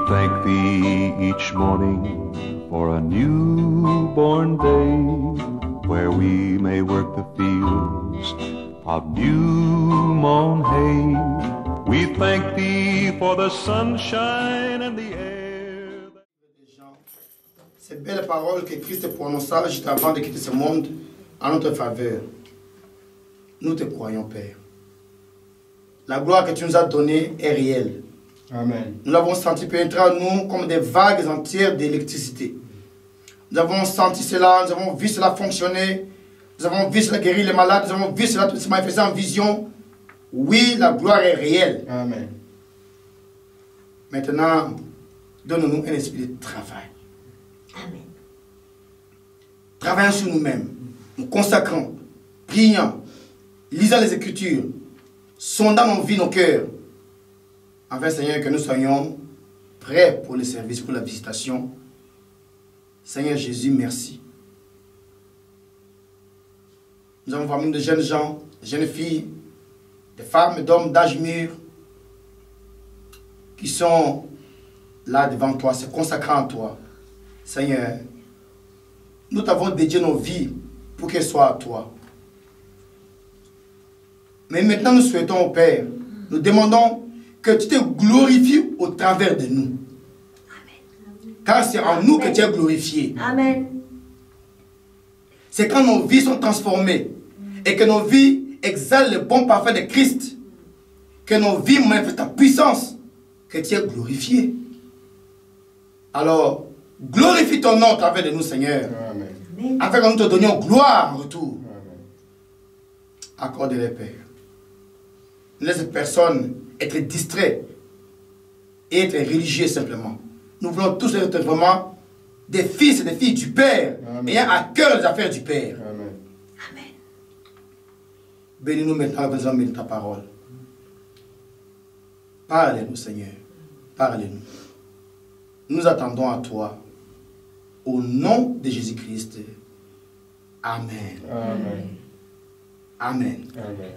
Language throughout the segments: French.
thank thee each morning for a newborn day, where we may work the fields of new mown hay. We thank thee for the sunshine and the air. Ces belles paroles que Christ prononça juste avant de quitter ce monde en notre faveur. Nous te croyons, Père. La gloire que tu nous as donnée est réelle. Amen. Nous l'avons senti pénétrer en nous comme des vagues entières d'électricité. Nous avons senti cela, nous avons vu cela fonctionner, nous avons vu cela guérir les malades, nous avons vu cela tout se manifester en vision. Oui, la gloire est réelle. Amen. Maintenant, donne-nous un esprit de travail. Amen. Travaillons sur nous-mêmes, nous consacrons, prions, lisons les Écritures, sondant nos vies, nos cœurs, afin, Seigneur, que nous soyons prêts pour le service, pour la visitation. Seigneur Jésus, merci. Nous avons vraiment de jeunes gens, de jeunes filles, des femmes, d'hommes d'âge mûr, qui sont là devant toi, se consacrant à toi. Seigneur, nous t'avons dédié nos vies pour qu'elles soient à toi. Mais maintenant, nous souhaitons au Père, nous demandons que tu te glorifies au travers de nous. Amen. Car c'est en nous que tu es glorifié. Amen. C'est quand nos vies sont transformées et que nos vies exhalent le bon parfum de Christ, que nos vies manifestent ta puissance, que tu es glorifié. Alors, glorifie ton nom au travers de nous, Seigneur, Amen. afin que nous te donnions gloire en retour. Amen. Accorde-les, Père. Ne laisse personne être distrait et être religieux simplement. Nous voulons tous être vraiment des fils et des filles du Père, Amen. ayant à cœur les affaires du Père. Amen. Amen. Bénis-nous maintenant avec de ta parole. Parle-nous, Seigneur. Parle-nous. Nous attendons à toi. Au nom de Jésus-Christ. Amen. Amen. Amen. Amen.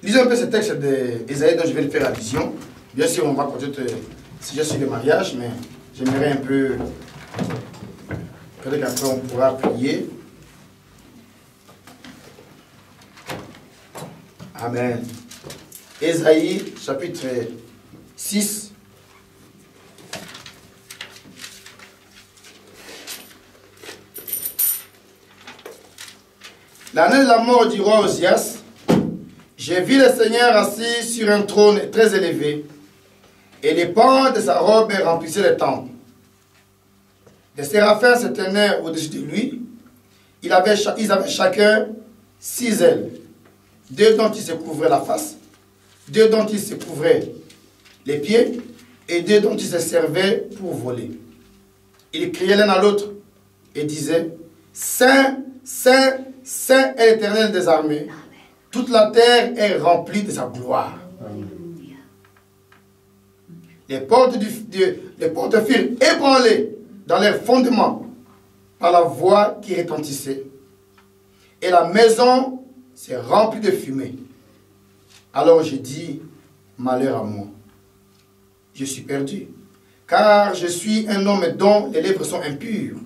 Lisons un peu ce texte d'Ésaïe dont je vais faire allusion. Bien sûr, on va continuer le sujet sur le mariage, mais j'aimerais un peu... Peut-être qu'après on pourra prier. Amen. Ésaïe, chapitre 6. L'année de la mort du roi Osias, j'ai vu le Seigneur assis sur un trône très élevé, et les pans de sa robe remplissaient le temple. Des séraphins se tenaient au-dessus de lui. Ils avaient chacun 6 ailes, 2 dont ils se couvraient la face, 2 dont ils se couvraient les pieds, et 2 dont ils se servaient pour voler. Ils criaient l'un à l'autre et disaient, Saint, Saint, Saint est l'Éternel des armées. Toute la terre est remplie de sa gloire. Amen. Les portes furent ébranlées dans leurs fondements par la voix qui retentissait. Et la maison s'est remplie de fumée. Alors j'ai dit, malheur à moi. Je suis perdu, car je suis un homme dont les lèvres sont impures.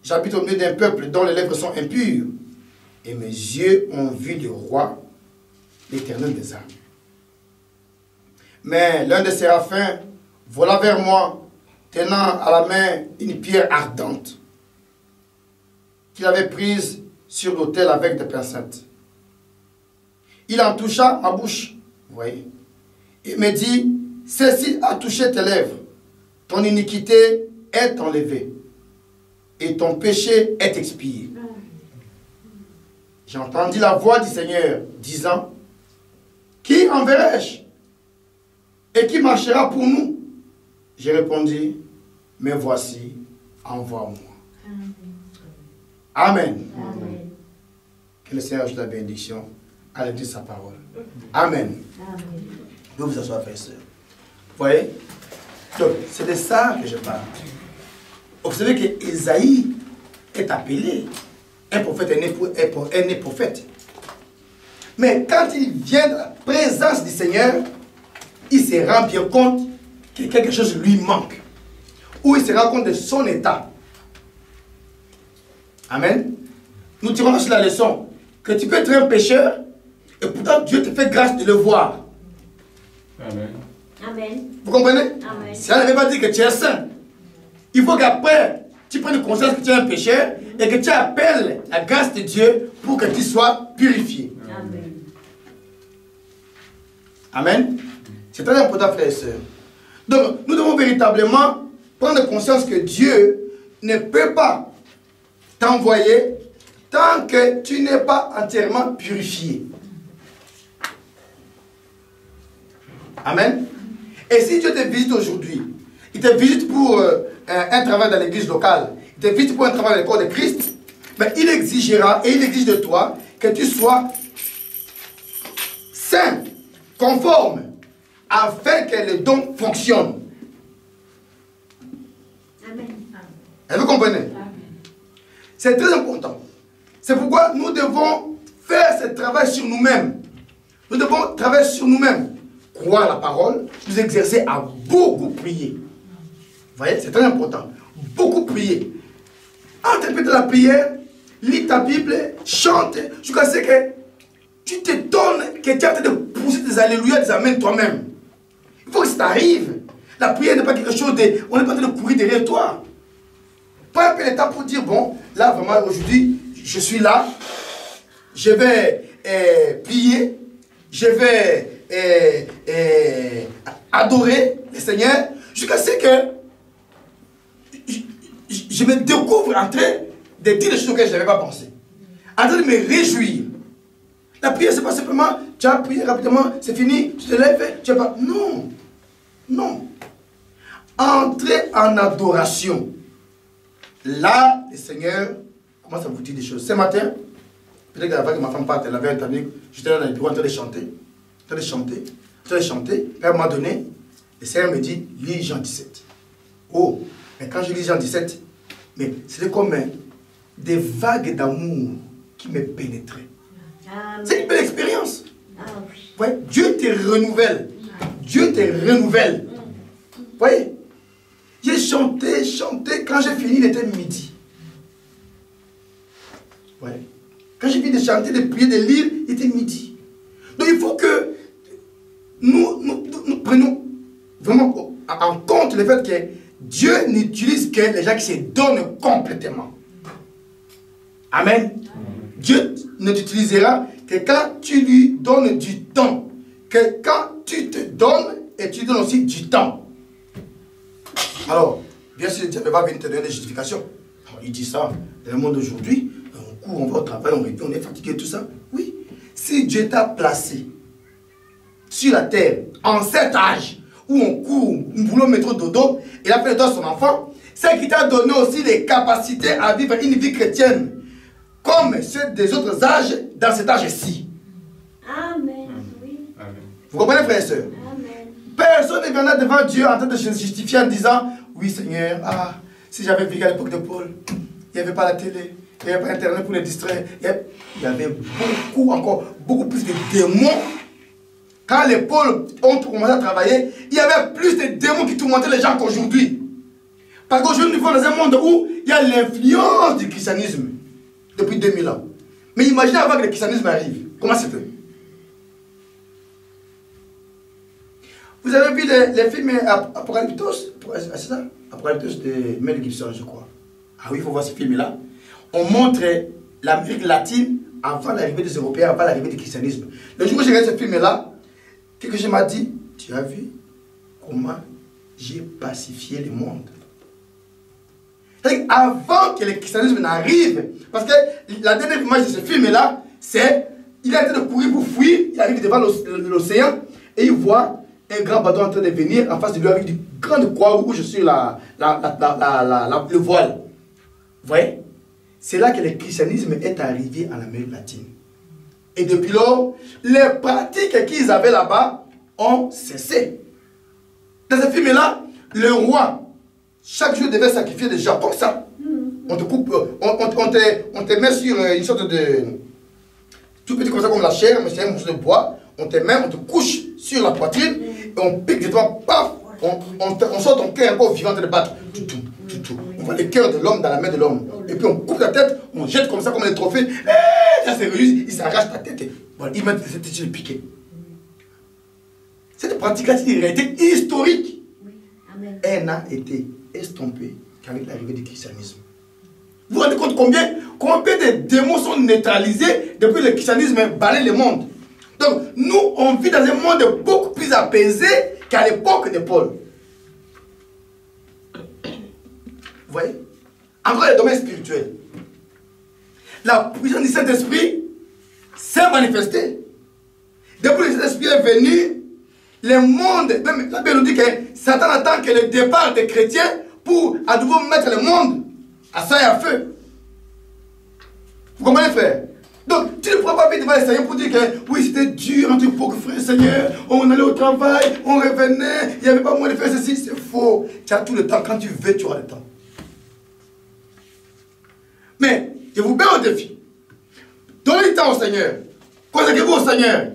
J'habite au milieu d'un peuple dont les lèvres sont impures. Et mes yeux ont vu le roi, l'Éternel des armées. Mais l'un des séraphins vola vers moi, tenant à la main une pierre ardente qu'il avait prise sur l'autel avec des pincettes. Il en toucha ma bouche, vous voyez, et me dit, ceci a touché tes lèvres, ton iniquité est enlevée, et ton péché est expié. J'ai entendu la voix du Seigneur disant, qui enverrai-je? Et qui marchera pour nous? J'ai répondu, mais voici, envoie-moi. Amen. Amen. Que le Seigneur ajoute la bénédiction à l'étude de sa parole. Amen. Amen. Vous vous asseoir, frères et sœurs. Vous voyez? Donc, c'est de ça que je parle. Observez que Ésaïe est appelé un prophète, un prophète. Mais quand il vient de la présence du Seigneur, il se rend bien compte que quelque chose lui manque, ou il se rend compte de son état. Amen. Nous tirons sur la leçon que tu peux être un pécheur et pourtant Dieu te fait grâce de le voir. Amen. Amen. Vous comprenez? Amen. Ça ne veut pas dire que tu es saint. Il faut qu'après, tu prennes conscience que tu es un pécheur et que tu appelles la grâce de Dieu pour que tu sois purifié. Amen. Amen. C'est très important, frères et sœurs. Donc, nous devons véritablement prendre conscience que Dieu ne peut pas t'envoyer tant que tu n'es pas entièrement purifié. Amen. Et si Dieu te visite aujourd'hui, il te visite pour un travail dans l'église locale, il te visite pour un travail dans le corps de Christ, mais il exigera et il exige de toi que tu sois saint, conforme, afin que le don fonctionne. Amen. Et vous comprenez? C'est très important. C'est pourquoi nous devons faire ce travail sur nous-mêmes. Nous devons travailler sur nous-mêmes. Croire la parole, nous exercer à beaucoup prier. Vous voyez, c'est très important. Beaucoup prier. Interpréter la prière, lis ta Bible, chante, jusqu'à ce que tu te donnes, que tu es en train de pousser des alléluia, des amens toi-même. Il faut que ça t'arrive. La prière n'est pas quelque chose de... On n'est pas en train de courir derrière toi. Pas un peu de temps pour dire, bon, là vraiment aujourd'hui, je suis là, je vais prier, je vais adorer le Seigneur, jusqu'à ce que je me découvre en train de dire des choses auxquelles je n'avais pas pensé. En train de me réjouir. La prière, ce n'est pas simplement, tu as prié rapidement, c'est fini, tu te lèves, tu n'as pas... Non. Non. Entrez en adoration. Là, le Seigneur commence à vous dire des choses. Ce matin, peut-être qu'avant que ma femme parte, elle avait un ami, j'étais là dans le bureau en train de chanter. En train de chanter. Et à un moment donné, le Seigneur me dit, lis Jean 17. Oh, mais quand je lis Jean 17, mais c'était comme des vagues d'amour qui me pénétraient. C'est une belle expérience. Ouais, Dieu te renouvelle. Dieu te renouvelle. Vous voyez? J'ai chanté. Quand j'ai fini, il était midi. Ouais. Quand j'ai fini de chanter, de prier, de lire, il était midi. Donc il faut que nous prenions vraiment en compte le fait que Dieu n'utilise que les gens qui se donnent complètement. Amen. Dieu ne t'utilisera que quand tu lui donnes du temps. Que quand tu te donnes et tu donnes aussi du temps. Alors, bien sûr, Dieu ne va pas venir te donner des justifications. Alors, il dit ça, dans le monde d'aujourd'hui, on court, on va au travail, on est fatigué, tout ça. Oui. Si Dieu t'a placé sur la terre, en cet âge, où on court, on boulot, métro, dodo, et a fait de toi son enfant, c'est qu'il t'a donné aussi les capacités à vivre une vie chrétienne, comme ceux des autres âges, dans cet âge-ci. Amen. Oui. Amen. Vous comprenez, frères et sœurs? Amen. Personne ne viendra devant Dieu en train de se justifier en disant, oui Seigneur, si j'avais vécu à l'époque de Paul, il n'y avait pas la télé, il n'y avait pas Internet pour les distraire. Il y avait beaucoup plus de démons. Quand les Pauls ont commencé à travailler, il y avait plus de démons qui tourmentaient les gens qu'aujourd'hui. Parce qu'aujourd'hui, nous vivons dans un monde où il y a l'influence du christianisme depuis 2000 ans. Mais imaginez avant que le christianisme arrive. Comment c'était? Vous avez vu les films Apocalyptos? C'est ça? Apocalyptos de Mel Gibson, je crois. Ah oui, il faut voir ce film-là. On montre l'Amérique latine avant l'arrivée des Européens, avant l'arrivée du christianisme. Le jour où j'ai regardé ce film-là, quelque chose m'a dit, tu as vu comment j'ai pacifié le monde? Avant que le christianisme n'arrive, parce que la dernière image de ce film-là, c'est, il est en train de courir pour fuir, il arrive devant l'océan, et il voit un grand bateau en train de venir en face de lui avec une grande croix rouge sur le voile. Vous voyez? C'est là que le christianisme est arrivé en Amérique latine. Et depuis lors, les pratiques qu'ils avaient là-bas ont cessé. Dans ce film-là, le roi, chaque jour devait sacrifier des gens comme ça. On te coupe, on te met sur une sorte de... tout petit comme ça, comme la chair, mais c'est un morceau de bois. On te met, on te couche sur la poitrine et on pique de toi, paf, on sort ton cœur encore vivant de le battre. On voit le cœur de l'homme dans la main de l'homme. Et puis on coupe la tête, on jette comme ça comme un trophée. Ça se réussit, il s'arrache ta tête. Voilà, il met cette tête sur le piquet. Cette pratique-là, c'est une réalité historique. Elle n'a été estompée qu'avec l'arrivée du christianisme. Vous vous rendez compte combien de démons sont neutralisés depuis que le christianisme balaye le monde. Donc, nous, on vit dans un monde beaucoup plus apaisé qu'à l'époque de Paul. Vous voyez? Encore le domaine spirituel. La puissance du Saint-Esprit s'est manifestée. Depuis que le Saint-Esprit est venu, le monde, même la Bible nous dit que Satan attend que le départ des chrétiens pour à nouveau mettre le monde à sang et à feu. Vous comprenez, frère? Donc, tu ne pourras pas venir devant le Seigneur pour dire que oui, c'était dur en tout cas, frère Seigneur. On allait au travail, on revenait, il n'y avait pas moyen de faire ceci. C'est faux. Tu as tout le temps. Quand tu veux, tu auras le temps. Mais, je vous mets au défi. Donnez le temps au Seigneur. Consacrez-vous au Seigneur.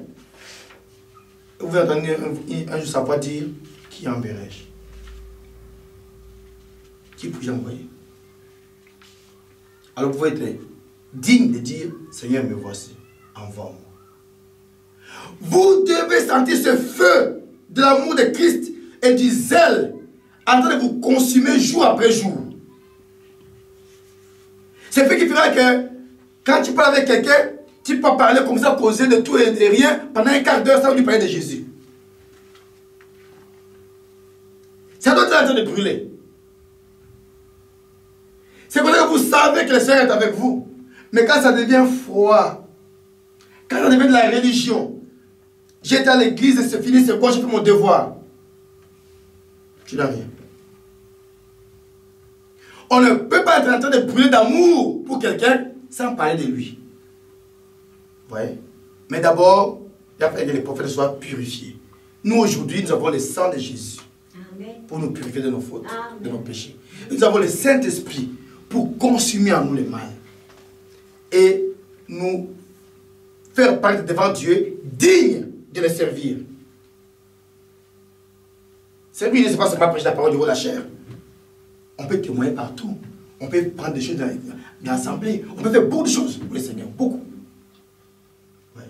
Vous entendez un jour sa voix dire, qui enverrai-je? Qui puis-je envoyer? Alors vous pouvez être digne de dire, Seigneur, me voici, envoie-moi. Vous devez sentir ce feu de l'amour de Christ et du zèle en train de vous consumer jour après jour. C'est ce qui fera que quand tu parles avec quelqu'un, tu peux parler comme ça, causer de tout et de rien pendant un quart d'heure sans lui parler de Jésus. Ça doit être en train de brûler. C'est comme ça que vous savez que le Seigneur est avec vous. Mais quand ça devient froid, quand ça devient de la religion, j'étais à l'église, c'est fini, c'est bon, j'ai fait mon devoir. Tu n'as rien. On ne peut pas être en train de brûler d'amour pour quelqu'un sans parler de lui. Vous voyez? Mais d'abord, il a fallu que les prophètes soient purifiés. Nous, aujourd'hui, nous avons le sang de Jésus. Amen. Pour nous purifier de nos fautes, de nos péchés. Nous avons le Saint-Esprit pour consumer en nous le mal. Et nous faire paraître devant Dieu digne de le servir. Servir, ce n'est pas seulement prêcher la parole du haut de la chair. On peut témoigner partout. On peut prendre des choses dans l'assemblée. On peut faire beaucoup de choses pour le Seigneur. Beaucoup. Ouais.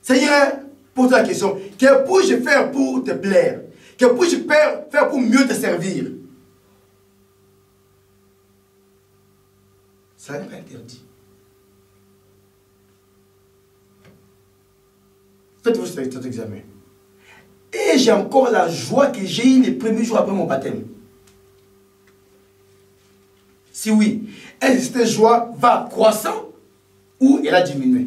Seigneur, pose la question. Que puis-je faire pour te plaire? Que puis-je faire pour mieux te servir? Ça n'est pas interdit. Faites-vous cet examen. Et j'ai encore la joie que j'ai eue les premiers jours après mon baptême. Si oui, est-ce que cette joie va croissant ou elle a diminué?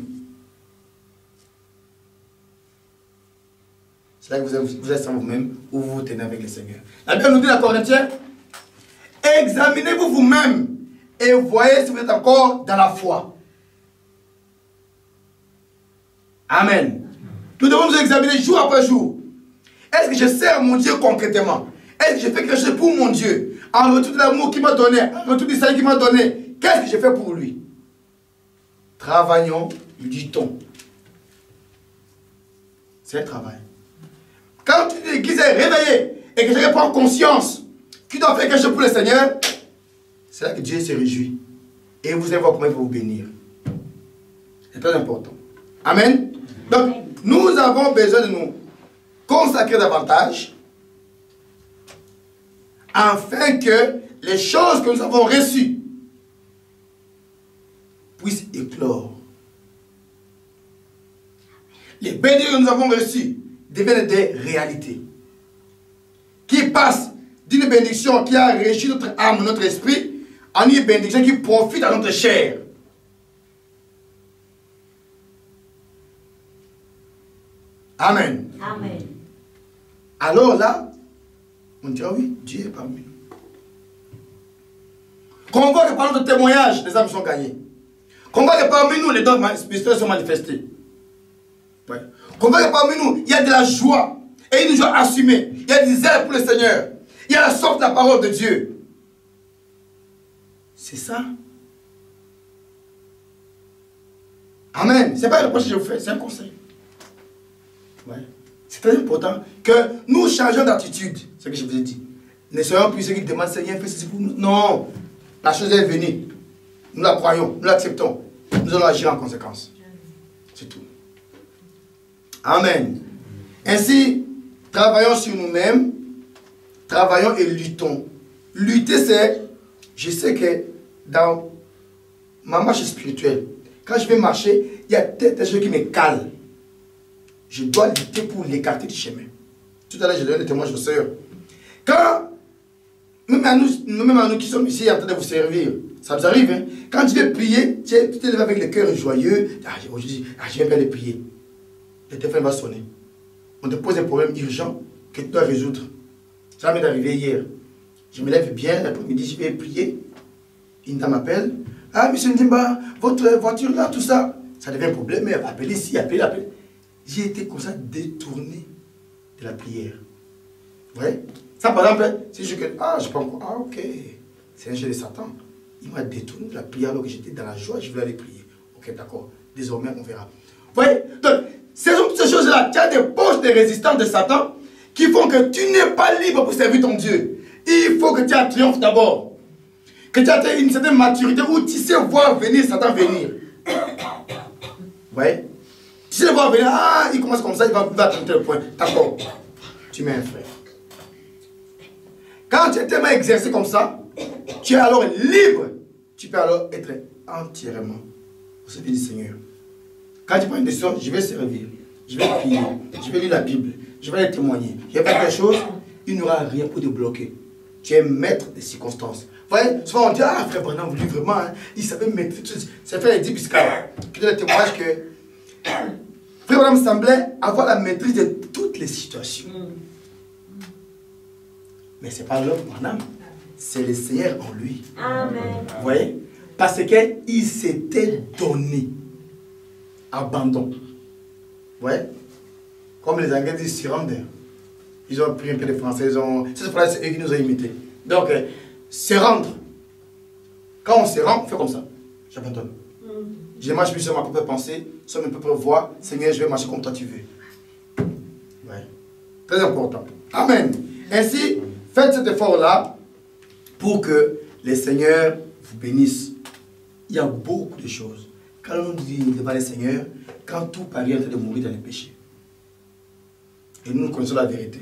C'est là que vous êtes sans vous-même où vous vous tenez avec le Seigneur. La Bible nous dit à Corinthiens, examinez-vous vous-même et voyez si vous êtes encore dans la foi. Amen. Nous devons nous examiner jour après jour. Est-ce que je sers mon Dieu concrètement? Est-ce que je fais quelque chose pour mon Dieu? En retour de l'amour qu'il m'a donné, en retour du salut qu'il m'a donné, qu'est-ce que je fais pour lui? Travaillons, dit-on. C'est le travail. Quand l'église est réveillée et que je prends conscience qu'il doit faire quelque chose pour le Seigneur, c'est là que Dieu se réjouit. Et vous allez voir comment il va vous bénir. C'est très important. Amen. Donc, nous avons besoin de nous consacrer davantage afin que les choses que nous avons reçues puissent éclore. Les bénédictions que nous avons reçues deviennent des réalités qui passent d'une bénédiction qui a régi notre âme, notre esprit, en une bénédiction qui profite à notre chair. Amen. Amen. Alors là, on dira oui, Dieu est parmi nous. Qu'on voit que par notre témoignage, les âmes sont gagnées. Qu'on voit que parmi nous, les dons spirituels sont manifestés. Ouais. Qu'on voit que parmi nous, il y a de la joie. Et une joie assumée. Il y a des ailes pour le Seigneur. Il y a la sorte de la parole de Dieu. C'est ça. Amen. Ce n'est pas le reproche que je vous fais, c'est un conseil. Ouais. C'est très important que nous changeons d'attitude. C'est ce que je vous ai dit. Ne soyons plus ceux qui demandent, Seigneur, fais ceci pour nous. Non. La chose est venue. Nous la croyons, nous l'acceptons. Nous allons agir en conséquence. C'est tout. Amen. Ainsi, travaillons sur nous-mêmes. Travaillons et luttons. Lutter, c'est, je sais que dans ma marche spirituelle, quand je vais marcher, il y a des choses qui me calent. Je dois lutter pour l'écarter du chemin. Tout à l'heure, j'ai donné le témoignage aux sœurs. Quand, même à nous qui sommes ici en train de vous servir, ça vous arrive, hein? Quand tu veux prier, tu te lèves avec le cœur joyeux. Aujourd'hui, je vais aller prier. Le téléphone va sonner. On te pose un problème urgent que tu dois résoudre. Ça m'est arrivé hier. Je me lève bien, l'après-midi, je vais prier. Une dame m'appelle. Ah, monsieur Ndimba, votre voiture là, tout ça. Ça devient un problème, mais appelez ici, appelez. J'ai été comme ça détourné de la prière. Vous voyez? Ça, par exemple, si je dis que, je pas encore. Ah, ok. C'est un jeu de Satan. Il m'a détourné de la prière alors que j'étais dans la joie, je voulais aller prier. Ok, d'accord. Désormais, on verra. Vous voyez? Donc, ce sont toutes ces choses-là. Tu as des poches de résistance de Satan qui font que tu n'es pas libre pour servir ton Dieu. Il faut que tu aies triomphe d'abord. Que tu aies une certaine maturité où tu sais voir venir Satan venir. Vous voyez? Tu sais voir venir, il commence comme ça, il va atteindre tel point. D'accord. Tu mets un frère. Quand tu es tellement exercé comme ça, tu es alors libre. Tu peux alors être entièrement au service du Seigneur. Quand tu prends une décision, je vais servir, je vais prier, je vais lire la Bible, je vais aller témoigner, je vais faire quelque chose, il n'y aura rien pour te bloquer. Tu es maître des circonstances. Vous voyez, souvent on dit, frère Branham, lui vraiment, hein, il savait maîtriser. C'est frère Eddie Biscard qui donne le témoignage que frère Branham semblait avoir la maîtrise de toutes les situations. Mais ce n'est pas l'homme Branham, c'est le Seigneur en lui. Amen. Vous voyez? Parce qu'il s'était donné. Abandon. Vous voyez? Comme les Anglais disent surrender. Ils ont pris un peu de français. Cette phrase, c'est eux qui nous ont imités. Donc, se rendre. Quand on se rend, on fait comme ça. J'abandonne. Je marche plus sur ma propre pensée, sur mes propres voies. Seigneur, je vais marcher comme toi tu veux. Ouais. Très important. Amen. Ainsi, faites cet effort-là pour que le Seigneur vous bénisse. Il y a beaucoup de choses. Quand on dit devant le Seigneur, quand tout paraît en train de mourir dans les péchés. Et nous connaissons la vérité.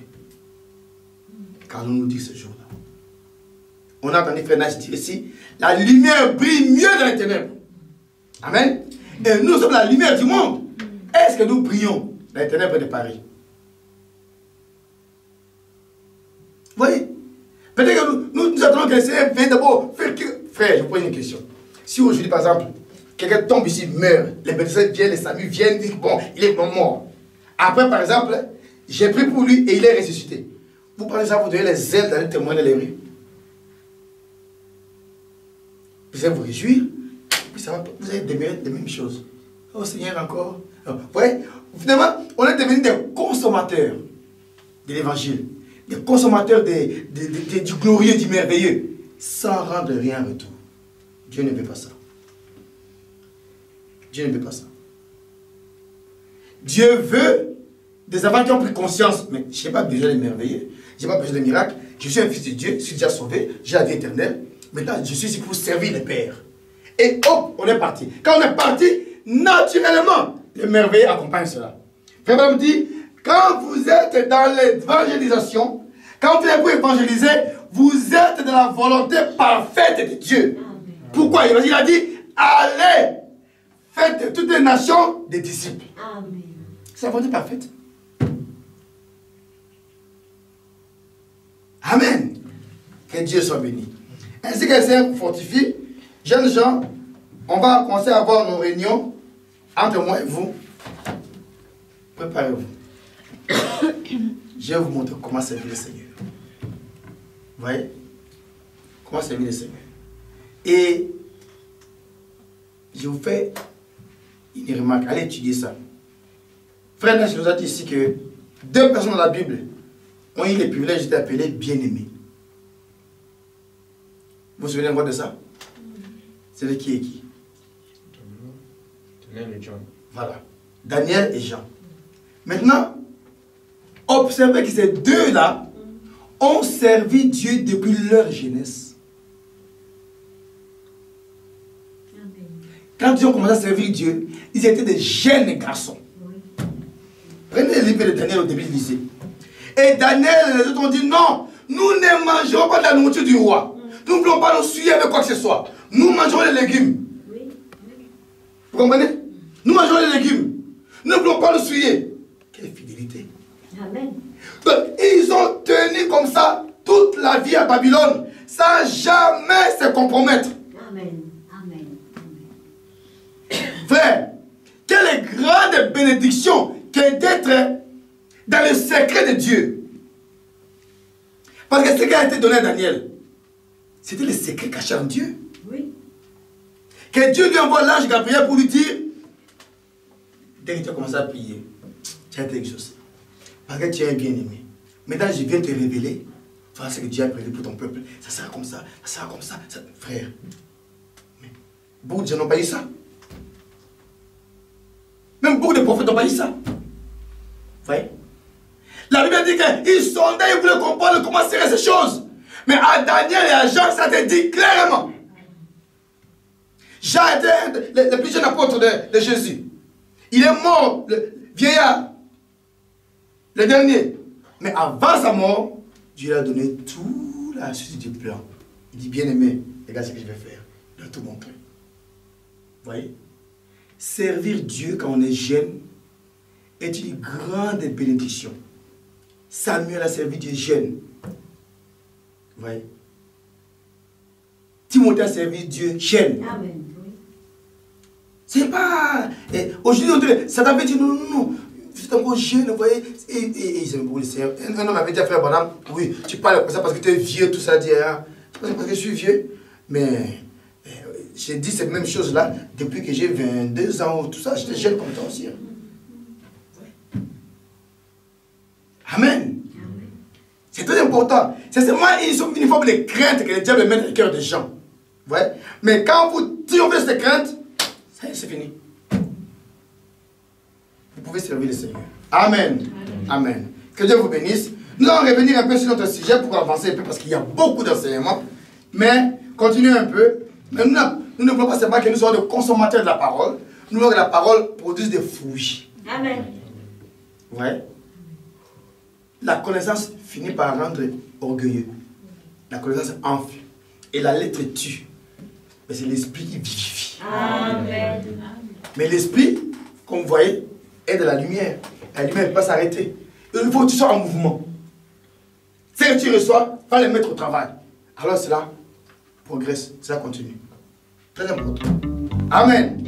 Car nous dit ce jour-là. On a entendu Frère Nash dire ici, la lumière brille mieux dans les ténèbres. Amen. Et nous sommes la lumière du monde. Est-ce que nous brillons dans les ténèbres de Paris? Vous voyez? Peut-être que nous attendons que le Seigneur vienne d'abord faire que... Frère, je vous pose une question. Si aujourd'hui, par exemple, quelqu'un tombe ici, meurt, les médecins viennent, les SAMU viennent, disent, bon, il est mort. Après, par exemple, j'ai prié pour lui et il est ressuscité. Vous parlez ça, vous donnez les ailes d'aller témoigner dans les rues. Vous allez vous réjouir, puis ça va, vous allez demeurer les mêmes choses. Oh Seigneur, encore. Vous voyez, finalement, on est devenus des consommateurs de l'évangile, des consommateurs du glorieux, du merveilleux, sans rendre rien en retour. Dieu ne veut pas ça. Dieu ne veut pas ça. Dieu veut des enfants qui ont pris conscience, mais je n'ai pas besoin de merveilleux, je n'ai pas besoin de miracles, je suis un fils de Dieu, je suis déjà sauvé, j'ai la vie éternelle, maintenant je suis ici pour servir le Père. Et hop, on est parti. Quand on est parti, naturellement, le merveilleux accompagne cela. Frère me dit, quand vous êtes dans l'évangélisation, quand vous êtes pour évangéliser, vous êtes dans la volonté parfaite de Dieu. Pourquoi? Il a dit, allez, faites de toutes les nations des disciples. Amen. C'est la volonté parfaite. Amen. Que Dieu soit béni. Ainsi que le Seigneur vous fortifie, jeunes gens, on va commencer à avoir nos réunions entre moi et vous. Préparez-vous. Je vais vous montrer comment servir le Seigneur. Vous voyez? Comment servir le Seigneur. Et je vous fais une remarque. Allez étudier ça. Frère Nash nous a dit ici que 2 personnes dans la Bible ont eu le privilège d'être appelées bien-aimées. Vous vous souvenez encore de ça? C'est de qui et qui? Daniel et John. Voilà. Daniel et Jean. Maintenant, observé que ces deux-là ont servi Dieu depuis leur jeunesse. Amen. Quand ils ont commencé à servir Dieu, ils étaient des jeunes garçons. Oui. Prenez le livre de Daniel au début du lycée. Et Daniel et les autres ont dit non, nous ne mangerons pas de la nourriture du roi. Nous ne voulons pas nous souiller avec quoi que ce soit. Nous mangerons les légumes. Oui. Vous comprenez? Nous mangerons les légumes. Nous ne voulons pas nous souiller. Quelle fidélité. Amen. Donc, ils ont tenu comme ça toute la vie à Babylone sans jamais se compromettre. Amen. Amen. Amen. Frère, quelle grande bénédiction que d'être dans le secret de Dieu. Parce que ce qui a été donné à Daniel, c'était le secret caché en Dieu. Oui. Que Dieu lui envoie l'ange Gabriel pour lui dire, dès que tu as commencé à prier, tu as été exaucé. Parce que tu es un bien-aimé. Maintenant, je viens te révéler, voilà ce que Dieu a prévu pour ton peuple. Ça sera comme ça, ça sera comme ça. Frère, mais beaucoup de gens n'ont pas eu ça. Même beaucoup de prophètes n'ont pas eu ça. Vous voyez? La Bible dit qu'ils sondaient, ils voulaient comprendre comment seraient ces choses. Mais à Daniel et à Jean, ça te dit clairement. Jean était le plus jeune apôtre de Jésus. Il est mort, le vieillard, le dernier. Mais avant sa mort, Dieu lui a donné toute la suite du plan. Il dit, bien aimé, regarde ce que je vais faire. Il a tout montré. Vous voyez? Servir Dieu quand on est jeune est une grande bénédiction. Samuel a servi Dieu jeune. Vous voyez? Timothée a servi Dieu jeune. Amen. Oui. C'est pas... Aujourd'hui, ça t'avait dit non, non, non. Vous êtes encore jeune, vous voyez. Et ils aiment beaucoup le Seigneur. Un homme avait dit à frère Bonham, oui, tu parles comme ça parce que tu es vieux, tout ça. Dit, ah, c'est parce que je suis vieux. Mais j'ai dit cette même chose-là depuis que j'ai 22 ans, tout ça. J'étais jeune comme toi aussi. Hein. Amen. C'est très important. C'est seulement une forme de crainte que le diable met dans le cœur des gens. Ouais. Mais quand vous triomphez de cette crainte, ça y est, c'est fini. Vous pouvez servir le Seigneur. Amen. Amen. Que Dieu vous bénisse. Nous allons revenir un peu sur notre sujet pour avancer un peu parce qu'il y a beaucoup d'enseignements. Mais continuez un peu. Mais nous ne voulons pas seulement que nous soyons des consommateurs de la parole. Nous voulons que la parole produise des fruits. Amen. Ouais. La connaissance finit par rendre orgueilleux. La connaissance enfle. Et la lettre tue. Mais c'est l'esprit qui vivifie. Amen. Mais l'esprit, comme vous voyez, est de la lumière. La lumière ne peut pas s'arrêter. Il faut que tu sois en mouvement. Ce que tu reçois, va le mettre au travail. Alors cela progresse, cela continue. Très important. Amen.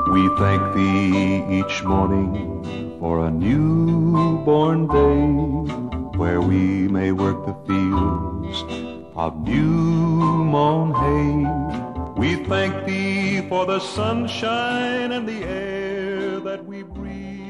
We thank thee each morning for a newborn day where we may work the fields of new mown hay. We thank thee for the sunshine and the air that we breathe.